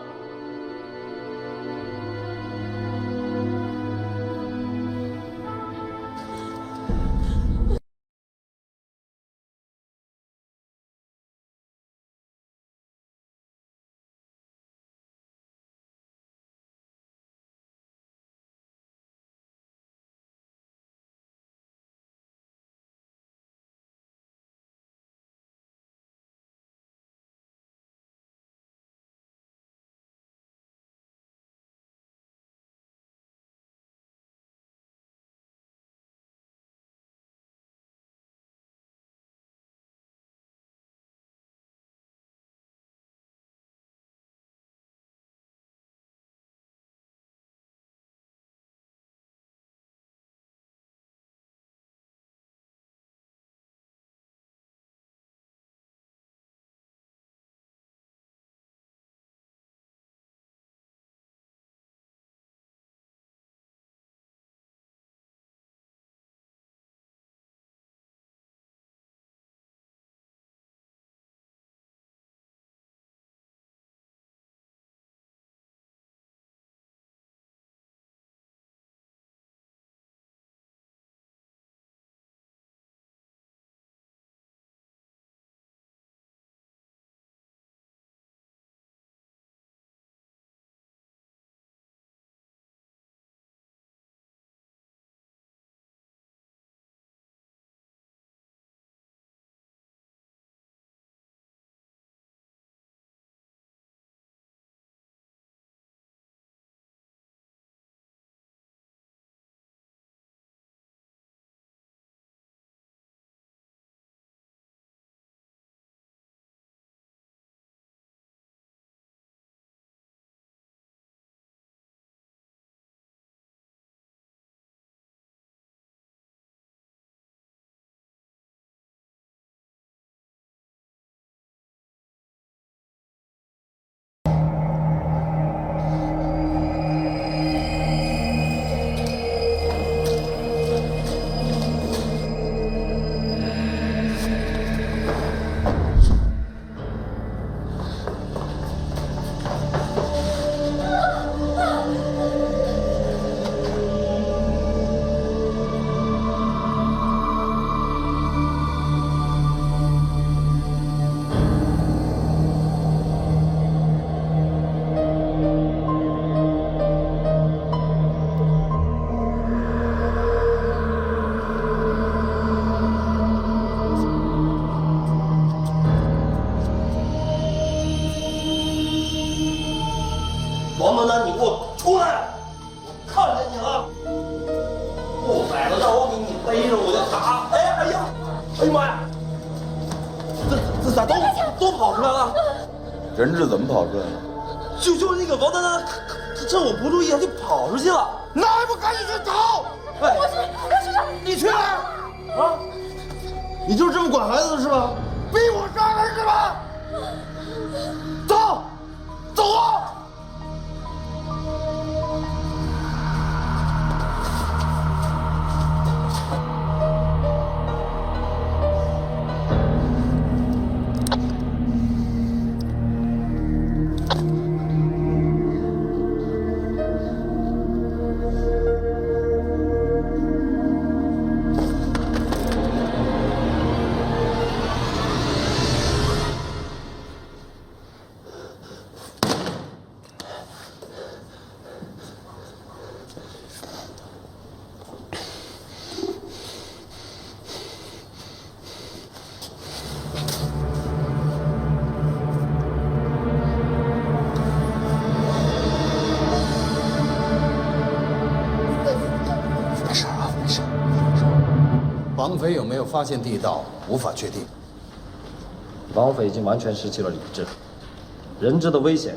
逮着我就打！哎呀，哎呀妈呀！这咋都跑出来了？人质怎么跑出来了？就是那个王丹丹，趁我不注意，他就跑出去了。那还不赶紧去找？哎，我去，你去啊！你就是这么管孩子的是吧？逼我杀人是吧？走，走啊！绑匪有没有发现地道，无法确定。绑匪已经完全失去了理智，人质的危险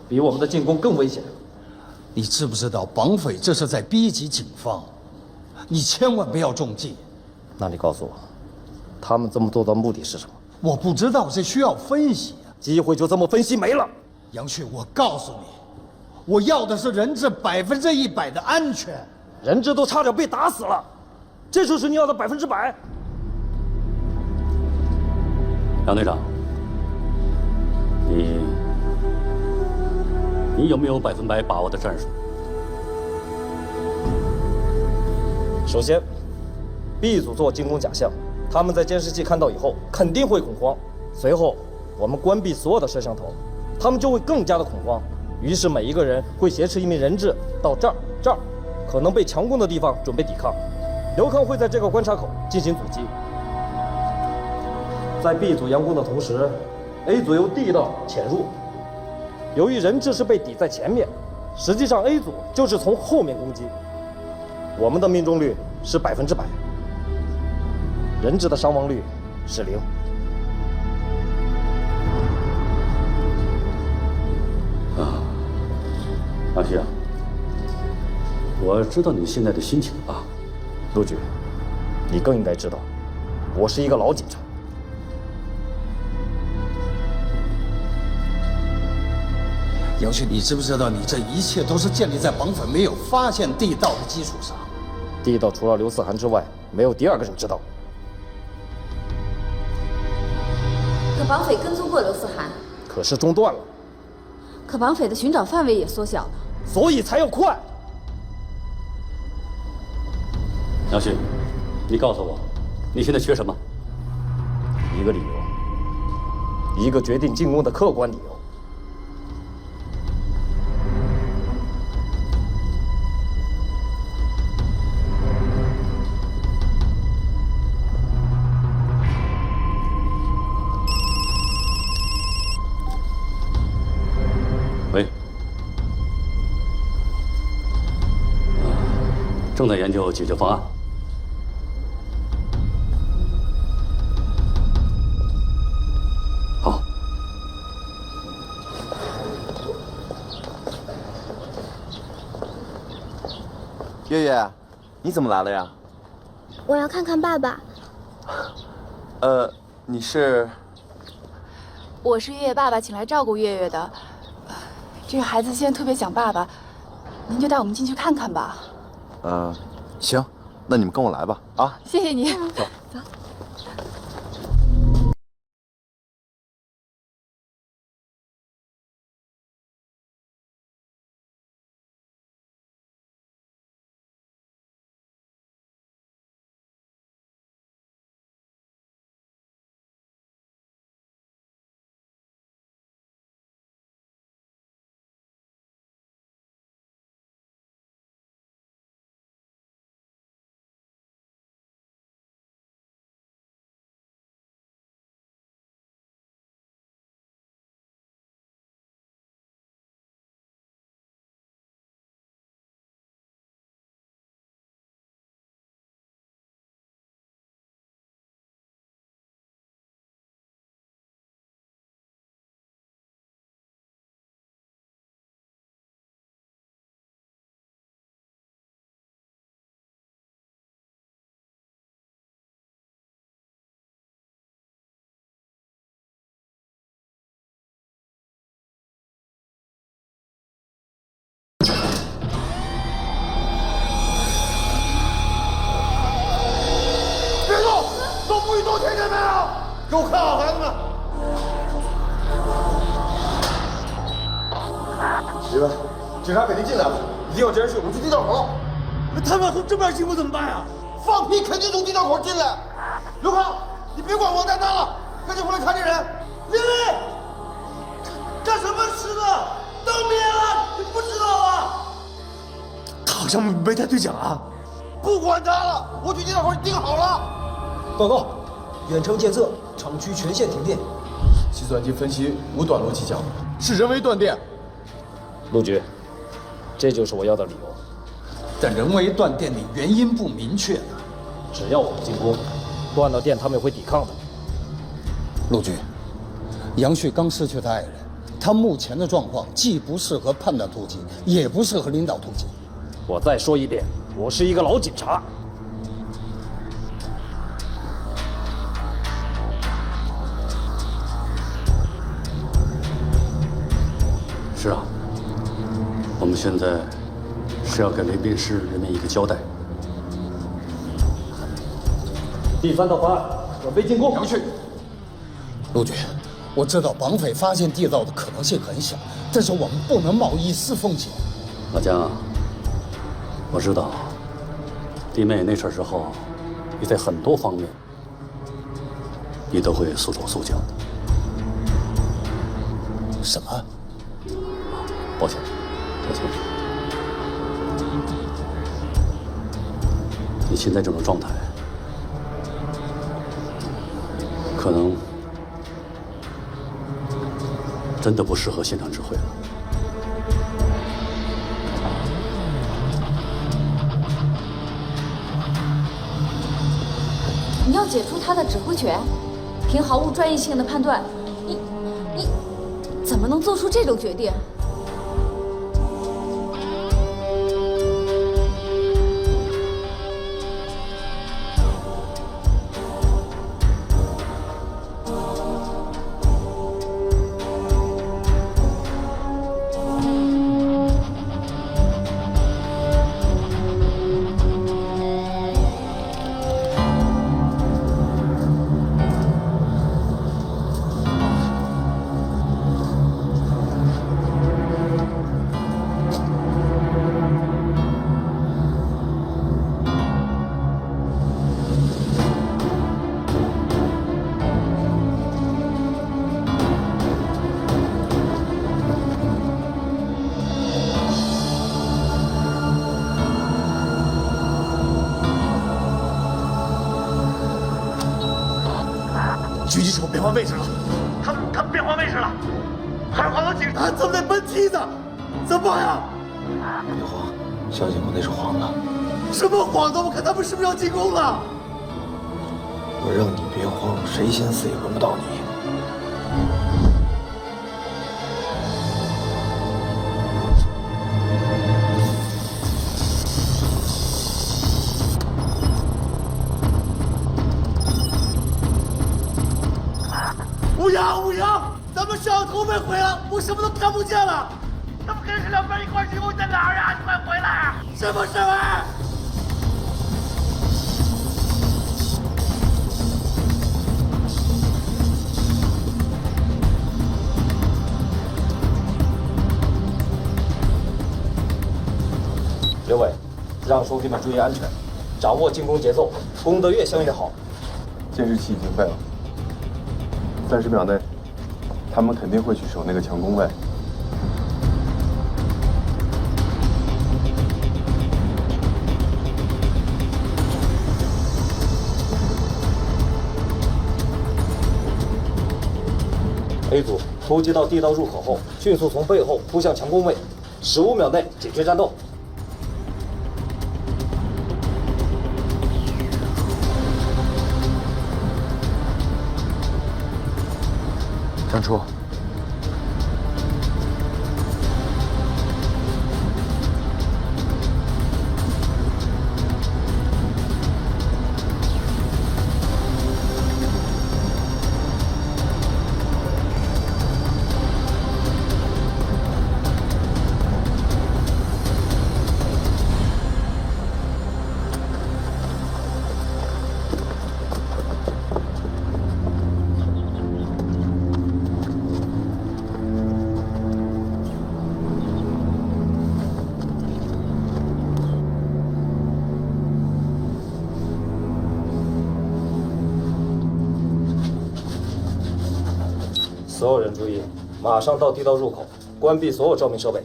比我们的进攻更危险。你知不知道，绑匪这是在逼急警方？你千万不要中计。那你告诉我，他们这么做的目的是什么？我不知道，这需要分析啊。机会就这么分析没了。杨旭，我告诉你，我要的是人质100%的安全。人质都差点被打死了，这就是你要的100%。杨队长，你有没有100%把握的战术？首先 ，B 组做进攻假象，他们在监视器看到以后肯定会恐慌。随后，我们关闭所有的摄像头，他们就会更加的恐慌。于是每一个人会挟持一名人质到这儿，可能被强攻的地方准备抵抗。刘康会在这个观察口进行阻击。在 B 组佯攻的同时 ，A 组由 D 道潜入。由于人质是被抵在前面，实际上 A 组就是从后面攻击。我们的命中率是100%，人质的伤亡率是0。阿西啊，我知道你现在的心情啊。陆局，你更应该知道，我是一个老警察。杨旭，你知不知道，你这一切都是建立在绑匪没有发现地道的基础上？地道除了刘思涵之外，没有第二个人知道。可绑匪跟踪过刘思涵，可是中断了。可绑匪的寻找范围也缩小了，所以才要快。杨旭，你告诉我，你现在缺什么？一个理由，一个决定进攻的客观理由。喂，正在研究解决方案。好，月月，你怎么来了呀？我要看看爸爸。你是？我是月月爸爸请来照顾月月的。这个孩子现在特别想爸爸，您就带我们进去看看吧。行，那你们跟我来吧。啊，谢谢你。走。给我看好孩子们！李文，警察肯定进来了，一定要坚持，我们去地道口。那他们要从正面进攻怎么办呀？放屁，肯定从地道口进来。刘康，你别管王丹丹了，赶紧回来看这人。林薇，干什么吃的？灯灭了，你不知道啊？他好像没带对讲啊。不管他了，我去地道口盯好了。报告，远程监测，厂区全线停电。计算机分析无短路迹象，是人为断电。陆局，这就是我要的理由。但人为断电的原因不明确呢。只要我们进攻，断了电他们会抵抗的。陆局，杨旭刚失去他爱人，他目前的状况既不适合判断突击，也不适合领导突击。我再说一遍，我是一个老警察。是啊，我们现在是要给雷滨市人民一个交代。第3道方案，准备进攻。杨旭，陆局，我知道绑匪发现地道的可能性很小，但是我们不能冒一丝风险。老姜啊，我知道弟妹那事儿之后，你在很多方面你都会束手束脚的。什么？抱歉，抱歉。你现在这种状态，可能真的不适合现场指挥了。你要解除他的指挥权，凭毫无专业性的判断，你怎么能做出这种决定？狙击手变换位置了，他们变换位置了，还有好多警察正在奔梯子，怎么办呀？别慌，相信我，那是晃的。什么晃的？我看他们是不是要进攻了？我让你别慌，谁先死也轮不到你。五羊，咱们摄像头被毁了，我什么都看不见了。他们跟着两边一块进攻在哪儿啊？你快回来！什么事儿？刘伟，让兄弟们注意安全，掌握进攻节奏，攻得越香越好。监视器已经废了，30秒内，他们肯定会去守那个强攻位。A 组突击到地道入口后，迅速从背后扑向强攻位，15秒内解决战斗。张初，所有人注意，马上到地道入口，关闭所有照明设备。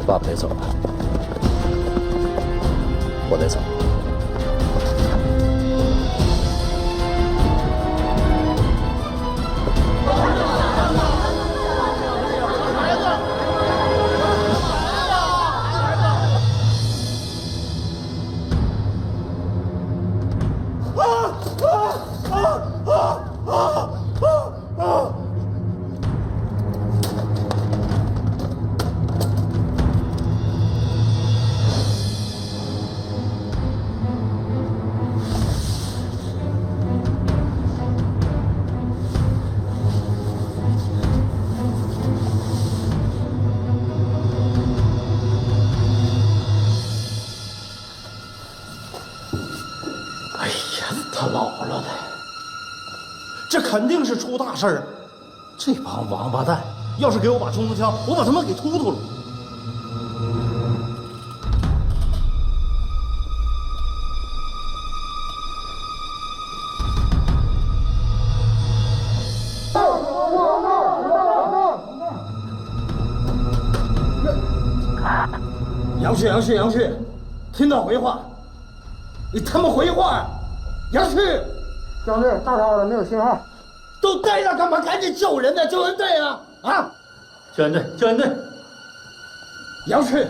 爸爸得走了，我得走。他姥姥的，这肯定是出大事儿！这帮王八蛋，要是给我把冲锋枪，我把他们给突突了。杨旭，听到回话，你他妈回话！杨旭，江队，大套了，没有信号。都待着干嘛？赶紧救人呢！救援队啊！啊！救援队！杨旭！